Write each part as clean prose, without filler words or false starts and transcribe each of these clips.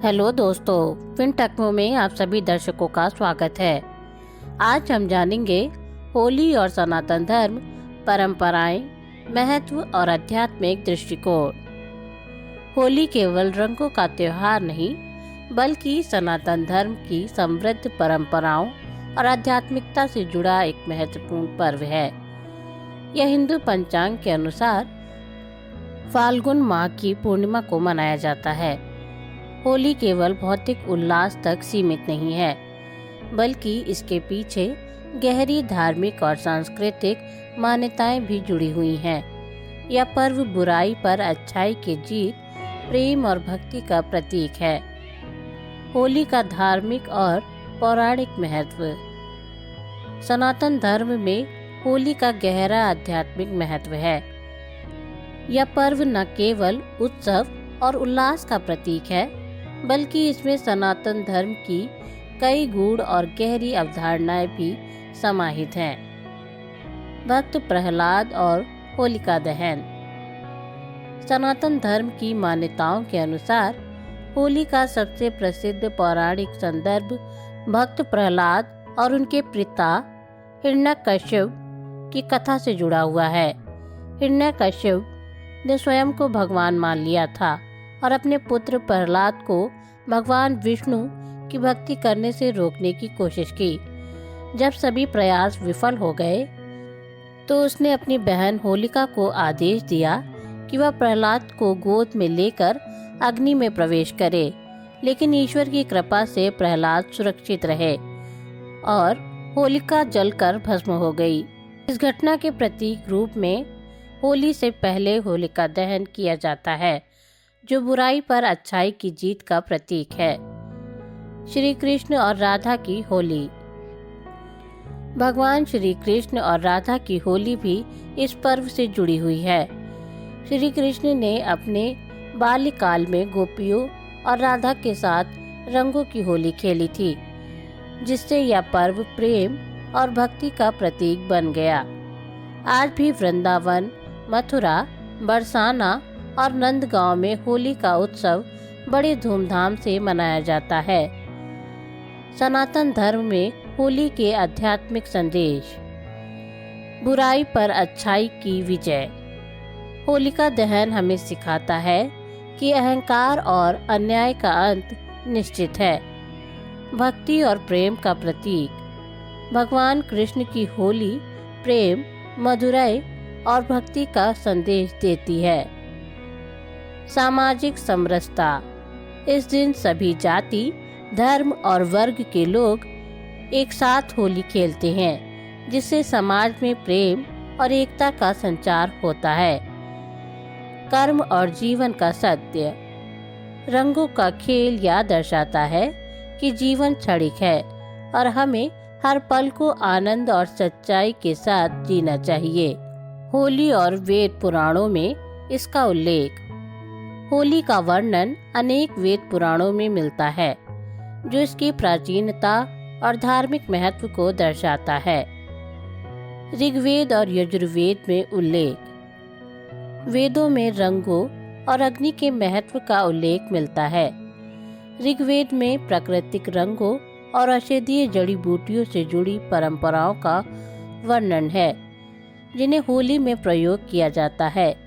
Hello दोस्तों, फिनटेक्नो में आप सभी दर्शकों का स्वागत है। आज हम जानेंगे होली और सनातन धर्म, परंपराएं, महत्व और आध्यात्मिक दृष्टिकोण। होली केवल रंगों का त्योहार नहीं, बल्कि सनातन धर्म की समृद्ध परंपराओं और आध्यात्मिकता से जुड़ा एक महत्वपूर्ण पर्व है। यह हिंदू पंचांग के अनुसार फाल्गुन माह की पूर्णिमा को मनाया जाता है। होली केवल भौतिक उल्लास तक सीमित नहीं है, बल्कि इसके पीछे गहरी धार्मिक और सांस्कृतिक मान्यताएं भी जुड़ी हुई हैं। यह पर्व बुराई पर अच्छाई की जीत, प्रेम और भक्ति का प्रतीक है। होली का धार्मिक और पौराणिक महत्व। सनातन धर्म में होली का गहरा आध्यात्मिक महत्व है। यह पर्व न केवल उत्सव और उल्लास का प्रतीक है, बल्कि इसमें सनातन धर्म की कई गूढ़ और गहरी अवधारणाएं भी समाहित हैं। भक्त प्रहलाद और होलिका दहन। सनातन धर्म की मान्यताओं के अनुसार होली का सबसे प्रसिद्ध पौराणिक संदर्भ भक्त प्रहलाद और उनके पिता हिरण्यकश्यप की कथा से जुड़ा हुआ है। हिरण्यकश्यप ने स्वयं को भगवान मान लिया था और अपने पुत्र प्रहलाद को भगवान विष्णु की भक्ति करने से रोकने की कोशिश की। जब सभी प्रयास विफल हो गए, तो उसने अपनी बहन होलिका को आदेश दिया कि वह प्रहलाद को गोद में लेकर अग्नि में प्रवेश करे। लेकिन ईश्वर की कृपा से प्रहलाद सुरक्षित रहे और होलिका जलकर भस्म हो गई। इस घटना के प्रतीक रूप में होली से पहले होलिका दहन किया जाता है, जो बुराई पर अच्छाई की जीत का प्रतीक है। श्री कृष्ण और राधा की होली। भगवान श्री कृष्ण और राधा की होली भी इस पर्व से जुड़ी हुई है। श्री कृष्ण ने अपने बाल्यकाल में गोपियों और राधा के साथ रंगों की होली खेली थी, जिससे यह पर्व प्रेम और भक्ति का प्रतीक बन गया। आज भी वृंदावन, मथुरा, बरसाना और नंदगांव में होली का उत्सव बड़े धूमधाम से मनाया जाता है। सनातन धर्म में होली के आध्यात्मिक संदेश। बुराई पर अच्छाई की विजय। होलिका दहन हमें सिखाता है कि अहंकार और अन्याय का अंत निश्चित है। भक्ति और प्रेम का प्रतीक। भगवान कृष्ण की होली प्रेम, मधुराई और भक्ति का संदेश देती है। सामाजिक समरसता। इस दिन सभी जाति, धर्म और वर्ग के लोग एक साथ होली खेलते हैं, जिससे समाज में प्रेम और एकता का संचार होता है। कर्म और जीवन का सत्य। रंगों का खेल यह दर्शाता है कि जीवन क्षणिक है और हमें हर पल को आनंद और सच्चाई के साथ जीना चाहिए। होली और वेद पुराणों में इसका उल्लेख। होली का वर्णन अनेक वेद पुराणों में मिलता है, जो इसकी प्राचीनता और धार्मिक महत्व को दर्शाता है। ऋग्वेद और यजुर्वेद में उल्लेख। वेदों में रंगों और अग्नि के महत्व का उल्लेख मिलता है। ऋग्वेद में प्राकृतिक रंगों और औषधीय जड़ी बूटियों से जुड़ी परंपराओं का वर्णन है, जिन्हें होली में प्रयोग किया जाता है।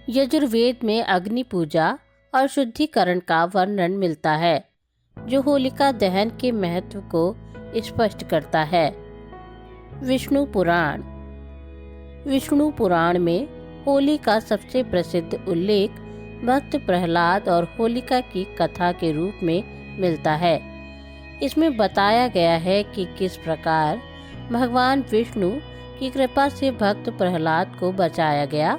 यजुर्वेद में अग्नि पूजा और शुद्धिकरण का वर्णन मिलता है, जो होलिका दहन के महत्व को स्पष्ट करता है। विष्णु पुराण। विष्णु पुराण में होली का सबसे प्रसिद्ध उल्लेख भक्त प्रहलाद और होलिका की कथा के रूप में मिलता है। इसमें बताया गया है कि किस प्रकार भगवान विष्णु की कृपा से भक्त प्रहलाद को बचाया गया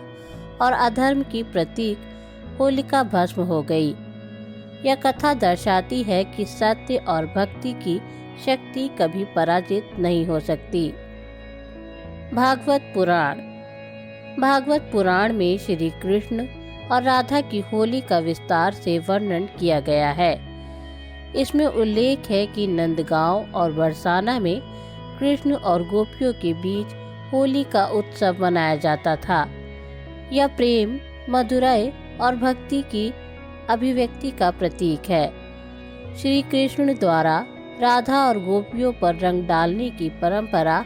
और अधर्म की प्रतीक होलिका भस्म हो गई। यह कथा दर्शाती है कि सत्य और भक्ति की शक्ति कभी पराजित नहीं हो सकती। भागवत पुराण। भागवत पुराण में श्री कृष्ण और राधा की होली का विस्तार से वर्णन किया गया है। इसमें उल्लेख है कि नंदगांव और बरसाना में कृष्ण और गोपियों के बीच होली का उत्सव मनाया जाता था। यह प्रेम, मधुराई और भक्ति की अभिव्यक्ति का प्रतीक है। श्री कृष्ण द्वारा राधा और गोपियों पर रंग डालने की परंपरा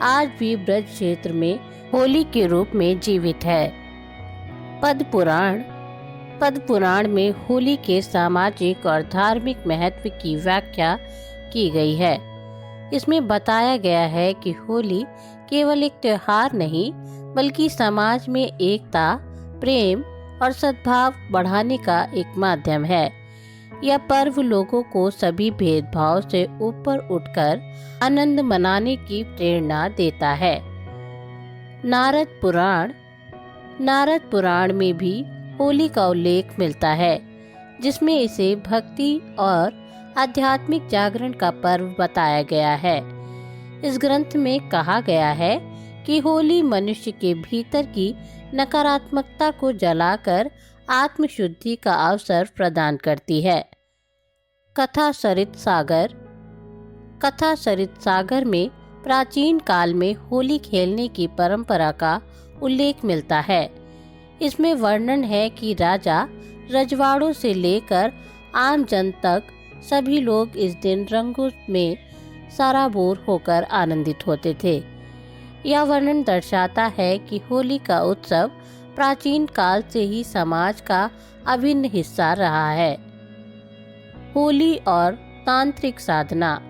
आज भी ब्रज क्षेत्र में होली के रूप में जीवित है। पद्म पुराण में होली के सामाजिक और धार्मिक महत्व की व्याख्या की गई है। इसमें बताया गया है कि होली केवल एक त्योहार नहीं बल्कि समाज में एकता, प्रेम और सद्भाव बढ़ाने का एक माध्यम है। यह पर्व लोगों को सभी भेदभाव से ऊपर उठकर आनंद मनाने की प्रेरणा देता है। नारद पुराण में भी होली का उल्लेख मिलता है, जिसमें इसे भक्ति और आध्यात्मिक जागरण का पर्व बताया गया है। इस ग्रंथ में कहा गया है कि होली मनुष्य के भीतर की नकारात्मकता को जलाकर आत्मशुद्धि का अवसर प्रदान करती है। कथा सरित सागर में प्राचीन काल में होली खेलने की परंपरा का उल्लेख मिलता है। इसमें वर्णन है कि राजा रजवाड़ों से लेकर आम जन तक सभी लोग इस दिन रंगों में सराबोर होकर आनंदित होते थे। यह वर्णन दर्शाता है कि होली का उत्सव प्राचीन काल से ही समाज का अभिन्न हिस्सा रहा है। होली और तांत्रिक साधना।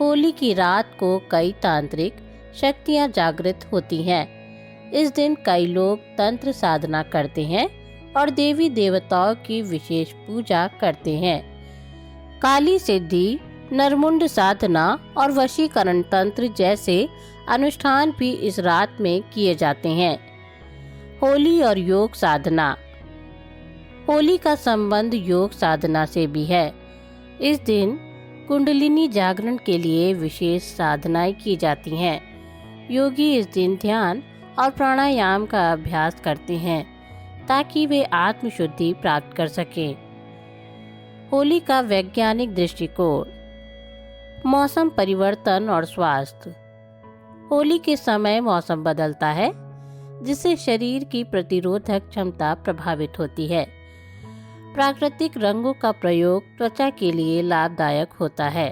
होली की रात को कई तांत्रिक शक्तियां जागृत होती हैं। इस दिन कई लोग तंत्र साधना करते हैं और देवी देवताओं की विशेष पूजा करते हैं। काली सिद्धि, नरमुंड साधना और वशीकरण तंत्र जैसे अनुष्ठान भी इस रात में किए जाते हैं। होली और योग साधना। होली का संबंध योग साधना से भी है। इस दिन कुंडलिनी जागरण के लिए विशेष साधनाएं की जाती हैं। योगी इस दिन ध्यान और प्राणायाम का अभ्यास करते हैं ताकि वे आत्मशुद्धि प्राप्त कर सकें। होली का वैज्ञानिक दृष्टिकोण। मौसम परिवर्तन और स्वास्थ्य। होली के समय मौसम बदलता है, जिससे शरीर की प्रतिरोधक क्षमता प्रभावित होती है। प्राकृतिक रंगों का प्रयोग त्वचा के लिए लाभदायक होता है।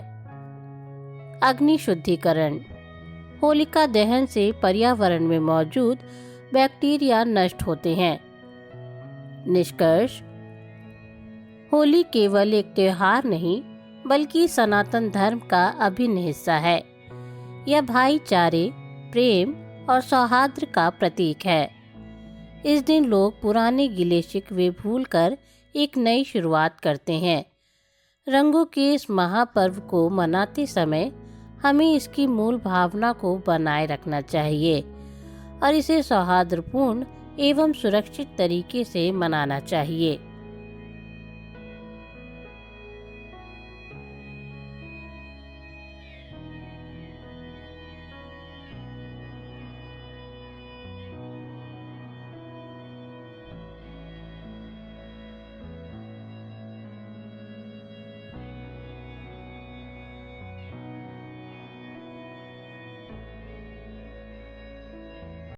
अग्नि शुद्धिकरण। होलिका दहन से पर्यावरण में मौजूद बैक्टीरिया नष्ट होते हैं। निष्कर्ष, होली केवल एक त्योहार नहीं बल्कि सनातन धर्म का अभिन्न हिस्सा है। यह भाईचारे, प्रेम और सौहार्द का प्रतीक है। इस दिन लोग पुराने गिले शिकवे भूलकर एक नई शुरुआत करते हैं। रंगों के इस महापर्व को मनाते समय हमें इसकी मूल भावना को बनाए रखना चाहिए और इसे सौहार्दपूर्ण एवं सुरक्षित तरीके से मनाना चाहिए।